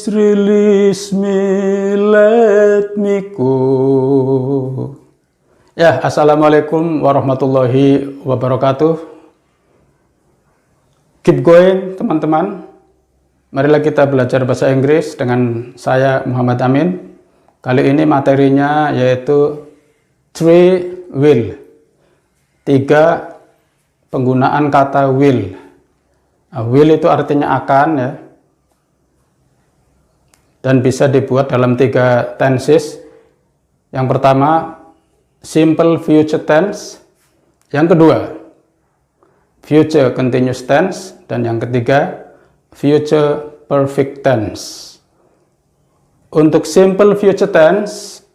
Please release me, let me go. Ya, assalamualaikum warahmatullahi wabarakatuh. Keep going, teman-teman. Marilah kita belajar bahasa Inggris dengan saya Muhammad Amin. Kali ini materinya yaitu three will. 3 penggunaan kata will. Will itu artinya akan ya. Dan bisa dibuat dalam 3 tenses. Yang pertama, simple future tense. Yang kedua, future continuous tense. Dan yang ketiga, future perfect tense. Untuk simple future tense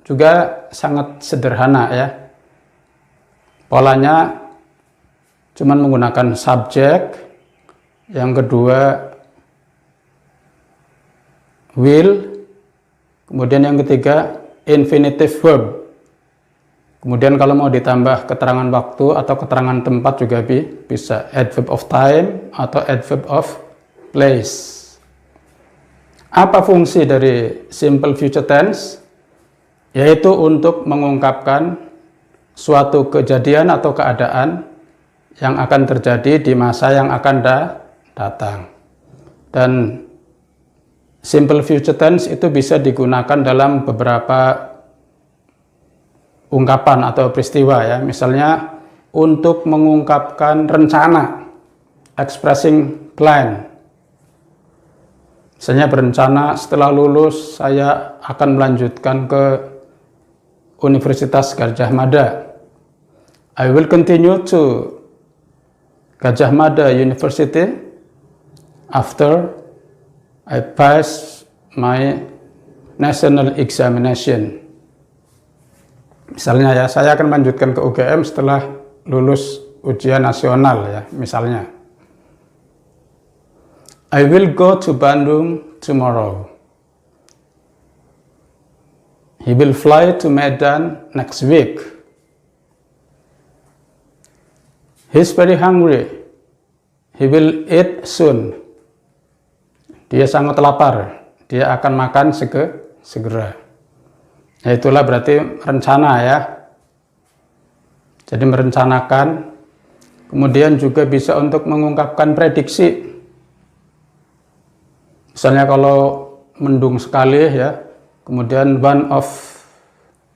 juga sangat sederhana ya. Polanya cuman menggunakan subjek. Yang kedua, will, kemudian yang ketiga infinitive verb. Kemudian kalau mau ditambah keterangan waktu atau keterangan tempat juga bisa adverb of time atau adverb of place. Apa fungsi dari simple future tense? Yaitu untuk mengungkapkan suatu kejadian atau keadaan yang akan terjadi di masa yang akan datang. Dan simple future tense itu bisa digunakan dalam beberapa ungkapan atau peristiwa ya. Misalnya untuk mengungkapkan rencana, expressing plan. Misalnya berencana setelah lulus saya akan melanjutkan ke Universitas Gadjah Mada. I will continue to Gadjah Mada University after I pass my national examination. Misalnya ya, saya akan melanjutkan ke UGM setelah lulus ujian nasional ya, misalnya. I will go to Bandung tomorrow. He will fly to Medan next week. He's very hungry. He will eat soon. Dia sangat lapar. Dia akan makan segera. Ya, itulah berarti rencana ya. Jadi merencanakan. Kemudian juga bisa untuk mengungkapkan prediksi. Misalnya kalau mendung sekali ya. Kemudian one of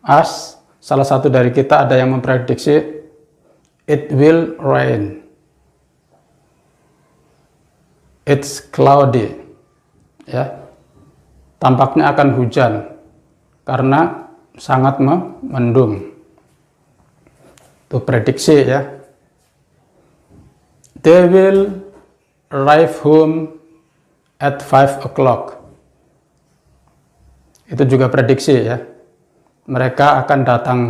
us, salah satu dari kita ada yang memprediksi it will rain. It's cloudy. Ya. Tampaknya akan hujan karena sangat mendung. Itu prediksi ya. They will arrive home at 5 o'clock. Itu juga prediksi ya. Mereka akan datang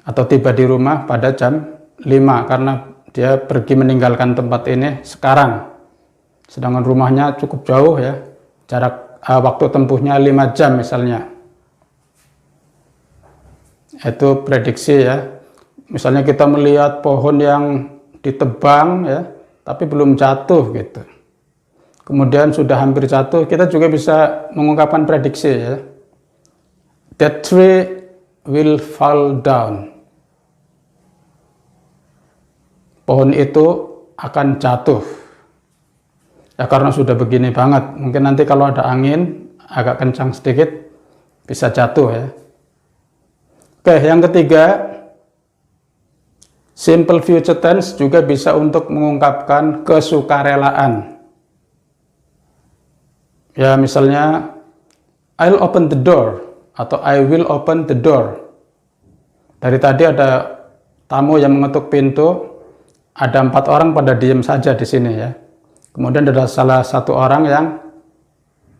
atau tiba di rumah pada jam 5 karena dia pergi meninggalkan tempat ini sekarang. Sedangkan rumahnya cukup jauh ya. Jarak waktu tempuhnya 5 jam misalnya. Itu prediksi ya. Misalnya kita melihat pohon yang ditebang ya, tapi belum jatuh gitu. Kemudian sudah hampir jatuh, kita juga bisa mengungkapkan prediksi ya. That tree will fall down. Pohon itu akan jatuh. Ya karena sudah begini banget, mungkin nanti kalau ada angin agak kencang sedikit bisa jatuh ya. Oke, yang ketiga, simple future tense juga bisa untuk mengungkapkan kesukarelaan. Ya misalnya I'll open the door atau I will open the door. Dari tadi ada tamu yang mengetuk pintu, ada 4 orang pada diam saja di sini ya. Kemudian ada salah satu orang yang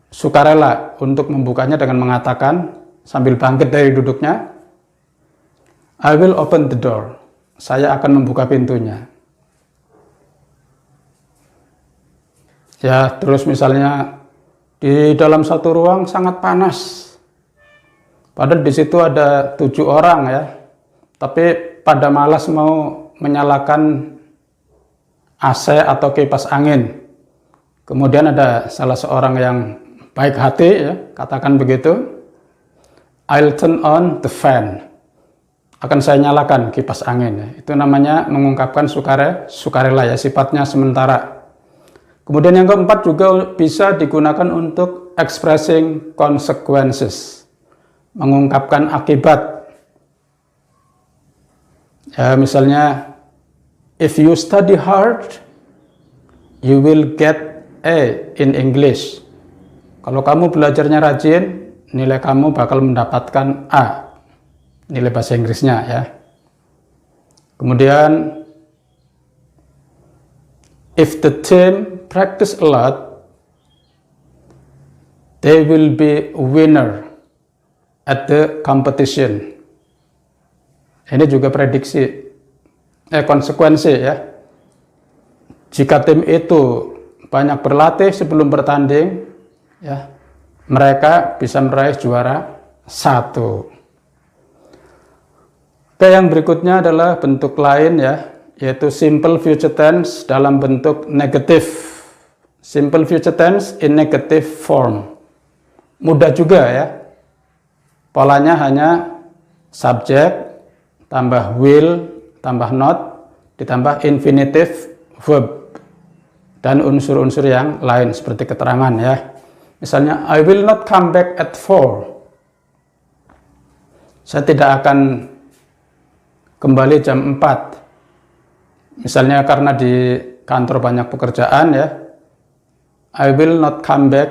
sukarela untuk membukanya dengan mengatakan sambil bangkit dari duduknya, I will open the door. Saya akan membuka pintunya. Ya, terus misalnya di dalam satu ruang sangat panas. Padahal di situ ada 7 orang ya. Tapi pada malas mau menyalakan AC atau kipas angin. Kemudian ada salah seorang yang baik hati, ya, katakan begitu, I'll turn on the fan. Akan saya nyalakan kipas angin. Ya. Itu namanya mengungkapkan sukarela, ya, sifatnya sementara. Kemudian yang keempat juga bisa digunakan untuk expressing consequences, mengungkapkan akibat. Ya, misalnya, if you study hard, you will get A in English. Kalau kamu belajarnya rajin, nilai kamu bakal mendapatkan A, nilai bahasa Inggrisnya, ya. Kemudian, if the team practice a lot, they will be winner at the competition. Ini juga prediksi, konsekuensi, ya. Jika tim itu banyak berlatih sebelum bertanding, ya, mereka bisa meraih juara 1. Oke, yang berikutnya adalah bentuk lain, ya, yaitu simple future tense dalam bentuk negatif. Simple future tense in negative form. Mudah juga, ya. Polanya hanya subject, tambah will, tambah not, ditambah infinitive verb, dan unsur-unsur yang lain seperti keterangan, ya. Misalnya, I will not come back at 4. Saya tidak akan kembali jam 4. Misalnya karena di kantor banyak pekerjaan, ya. I will not come back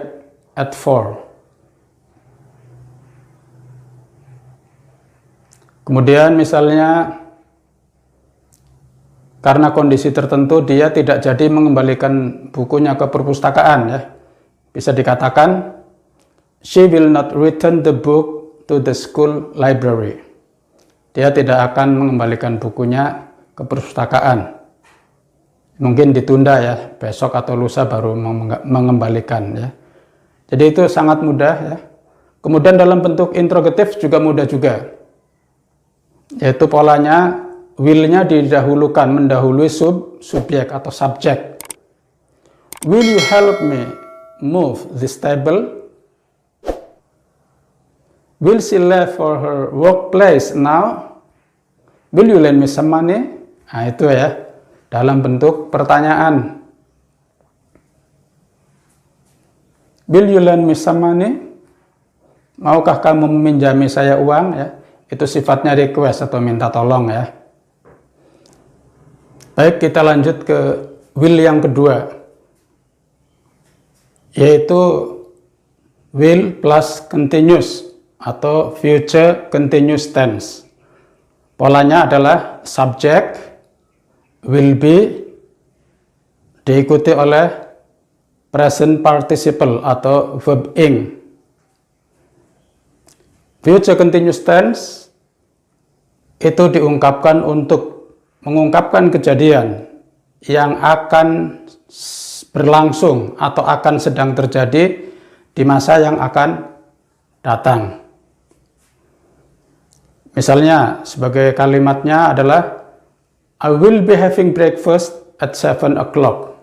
at 4. Kemudian misalnya karena kondisi tertentu dia tidak jadi mengembalikan bukunya ke perpustakaan, ya. Bisa dikatakan, she will not return the book to the school library. Dia tidak akan mengembalikan bukunya ke perpustakaan. Mungkin ditunda, ya, besok atau lusa baru mengembalikan, ya. Jadi itu sangat mudah, ya. Kemudian dalam bentuk interrogatif juga mudah juga. Yaitu polanya will-nya didahulukan, mendahului subjek atau subjek. Will you help me move this table? Will she leave for her workplace now? Will you lend me some money? Nah, itu, ya, dalam bentuk pertanyaan. Will you lend me some money? Maukah kamu meminjami saya uang, ya? Itu sifatnya request atau minta tolong, ya. Baik, kita lanjut ke will yang kedua, yaitu will plus continuous atau future continuous tense. Polanya adalah subject, will be, diikuti oleh present participle atau verb ing. Future continuous tense itu diungkapkan untuk mengungkapkan kejadian yang akan berlangsung atau akan sedang terjadi di masa yang akan datang. Misalnya, sebagai kalimatnya adalah, I will be having breakfast at 7 o'clock.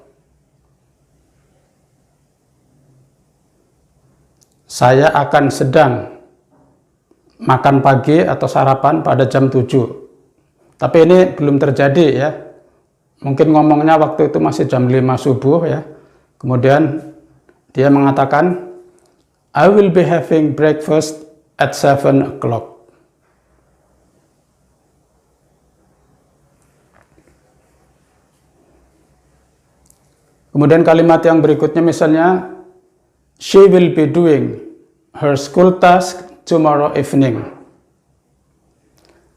Saya akan sedang makan pagi atau sarapan pada jam 7. Tapi ini belum terjadi, ya. Mungkin ngomongnya waktu itu masih jam 5 subuh, ya. Kemudian dia mengatakan, I will be having breakfast at 7 o'clock. Kemudian kalimat yang berikutnya misalnya, she will be doing her school task tomorrow evening.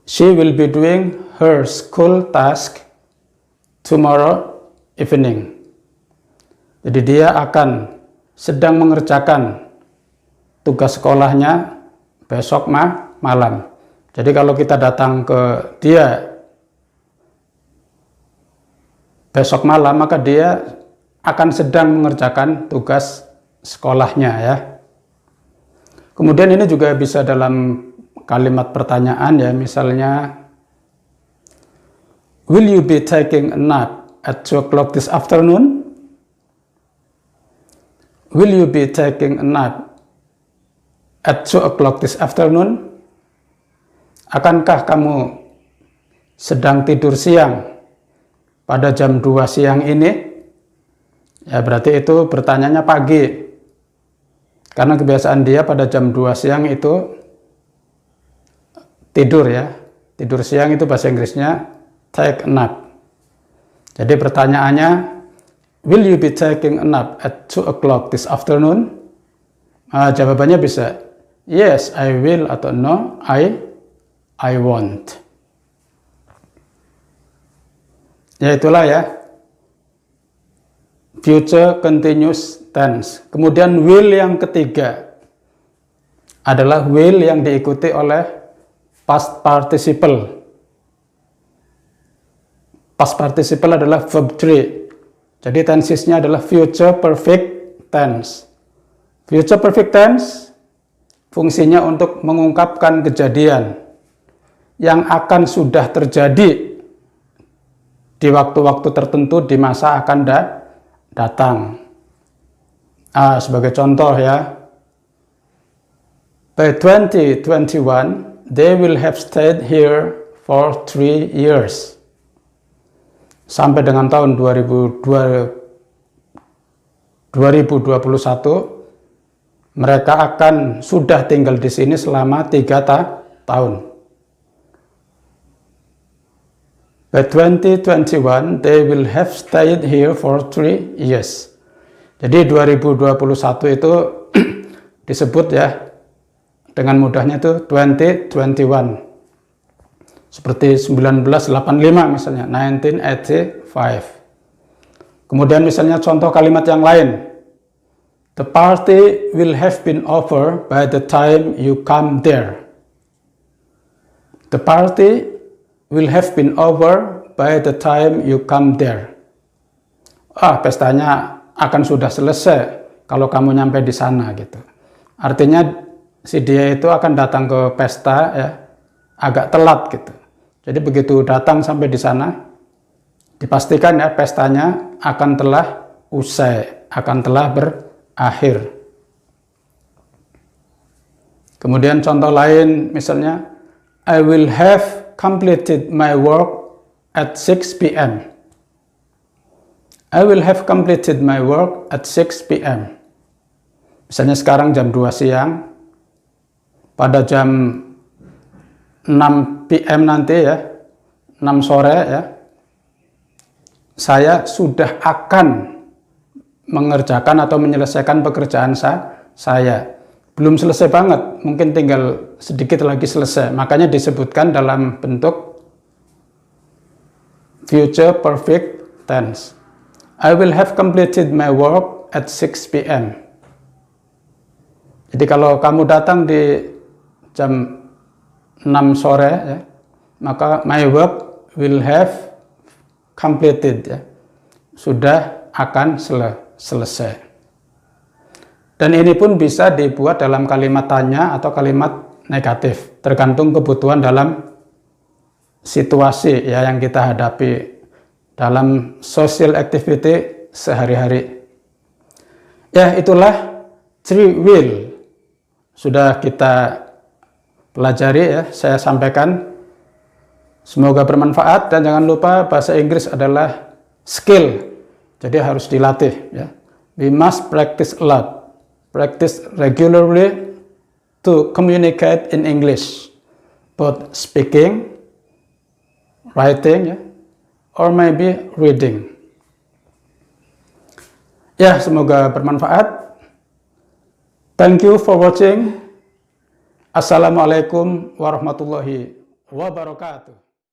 She will be doing her school task tomorrow evening. Jadi dia akan sedang mengerjakan tugas sekolahnya besok malam. Jadi kalau kita datang ke dia besok malam, maka dia akan sedang mengerjakan tugas sekolahnya, ya. Kemudian ini juga bisa dalam kalimat pertanyaan, ya. Misalnya, will you be taking a nap at 2 o'clock this afternoon? will you be taking a nap at 2 o'clock this afternoon? Akankah kamu sedang tidur siang pada jam 2 siang ini? Ya, berarti itu bertanyanya pagi. Karena kebiasaan dia pada jam 2 siang itu tidur ya. Tidur siang itu bahasa Inggrisnya take a nap. Jadi pertanyaannya, will you be taking a nap at 2 o'clock this afternoon? Jawabannya bisa yes, I will, atau no, I won't. Ya itulah ya, future continuous tense. Kemudian will yang ketiga adalah will yang diikuti oleh past participle. Past participle adalah verb 3. Jadi tensesnya adalah future perfect tense. Future perfect tense fungsinya untuk mengungkapkan kejadian yang akan sudah terjadi di waktu-waktu tertentu di masa akan datang. Sebagai contoh ya, by 2021 they will have stayed here for 3 years. Sampai dengan tahun 2021 mereka akan sudah tinggal di sini selama 3 tahun. By 2021, they will have stayed here for 3 years. Jadi 2021 itu disebut ya, dengan mudahnya itu 2021. Seperti 1985 misalnya, 1985. Kemudian misalnya contoh kalimat yang lain. The party will have been over by the time you come there. The party will have been over by the time you come there. Pestanya akan sudah selesai kalau kamu nyampe di sana gitu. Artinya si dia itu akan datang ke pesta ya agak telat gitu. Jadi begitu datang sampai di sana dipastikan ya pestanya akan telah usai, akan telah berakhir. Kemudian contoh lain misalnya, I will have completed my work at 6 p.m. I will have completed my work at 6 p.m. Misalnya sekarang jam 2 siang, pada jam 6 p.m. nanti ya, 6 sore ya, saya sudah akan mengerjakan atau menyelesaikan pekerjaan saya. Belum selesai banget, mungkin tinggal sedikit lagi selesai. Makanya disebutkan dalam bentuk future perfect tense. I will have completed my work at 6 p.m. Jadi kalau kamu datang di jam 6 sore ya, maka my work will have completed ya. Sudah akan selesai. Dan ini pun bisa dibuat dalam kalimat tanya atau kalimat negatif, tergantung kebutuhan dalam situasi ya yang kita hadapi dalam social activity sehari-hari. Ya, itulah 3 will. Sudah kita pelajari ya, saya sampaikan. Semoga bermanfaat dan jangan lupa bahasa Inggris adalah skill. Jadi harus dilatih ya. We must practice a lot. Practice regularly to communicate in English, both speaking, writing, or maybe reading. Ya, semoga bermanfaat. Thank you for watching. Assalamualaikum warahmatullahi wabarakatuh.